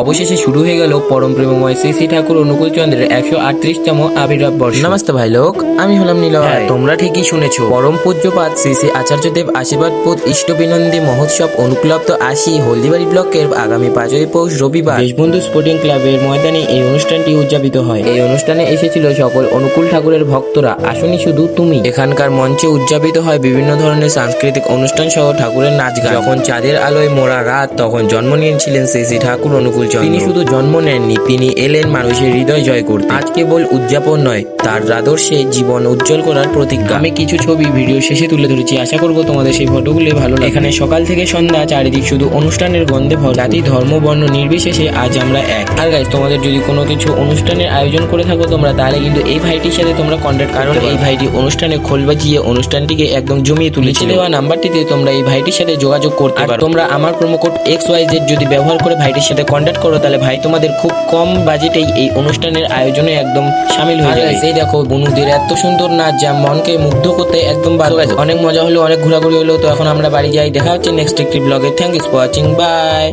অবশেষে শুরু হয়ে গেল পরম প্রেমময় শ্রী শ্রী ঠাকুর অনুকূল চন্দ্রের 138তম আবির্ভাব বর্ষ। নমস্তে ভাই লোক, আমি হলাম নীলয়। তোমরা ঠিকই শুনেছো, পরম পূজ্যপাদ শ্রী শ্রী আচার্যদেব আশীর্বাদ পুত ইষ্টবিনন্দী মহোৎসব অনুকূলাব্দ 80 হলদিবাড়ি ব্লকের আগামী 5ই পৌষ রবিবার দেশবন্ধু স্পোর্টিং ক্লাবের ময়দানে এই অনুষ্ঠানটি উদযাপিত হয়। এই অনুষ্ঠানে এসেছিল সকল অনুকূল ঠাকুরের ভক্তরা। আসুনি শুধু তুমি। এখানকার মঞ্চে উদযাপিত হয় বিভিন্ন ধরনের সাংস্কৃতিক অনুষ্ঠান সহ ঠাকুরের নাচ গান। যখন চাঁদের আলোয় মোড়া রাত, তখন জন্ম নিয়েছিলেন শ্রী শ্রী ঠাকুর অনুকূল চন্দ্র। তিনি শুধু জন্ম নেননি, তিনি এলেন মানুষের হৃদয় জয় করতে। আজ কেবল উদযাপন নয়, তার আদর্শে জীবন উজ্জ্বল করার প্রতিজ্ঞা। আমি কিছু ছবি ভিডিও শেষে তুলে ধরেছি, আশা করব তোমাদের সেই ফটোগুলো ভালো লাগে। এখানে সকাল থেকে সন্ধ্যা চারিদিক শুধু অনুষ্ঠানের গন্ধে ভরা। জাতি ধর্ম বর্ণ নির্বিশেষে আজ আমরা এক। আর গাইস, তোমাদের যদি কোনো কিছু অনুষ্ঠানের আয়োজন করে থাকো তোমরা, তাহলে কিন্তু এই ভাইটির সাথে তোমরা কন্ট্যাক্ট, কারণ এই ভাইটি অনুষ্ঠানে খোল বাজিয়ে অনুষ্ঠানটিকে একদম জমিয়ে তুলেছে। দেওয়া নাম্বারটিতে তোমরা এই ভাইটির সাথে যোগাযোগ করতে পারো। তোমরা আমার প্রোমো কোড XYZ যদি ব্যবহার করে ভাইটির সাথে কন্ট্যাক্ট করো, তাহলে ভাই তোমাদের খুব কম বাজেটেই এই অনুষ্ঠানের আয়োজনে একদম শামিল হয়ে যাবে। এই দেখো বনুদের এত সুন্দর নাচ, যা মনকে মুগ্ধ করতে একদম বাধ্য। অনেক মজা হলো, অনেক ঘোরাঘুরি হলো। তো এখন আমরা বাড়ি যাই, দেখা হচ্ছে নেক্সট একটি ব্লগে। Thank you for watching, by.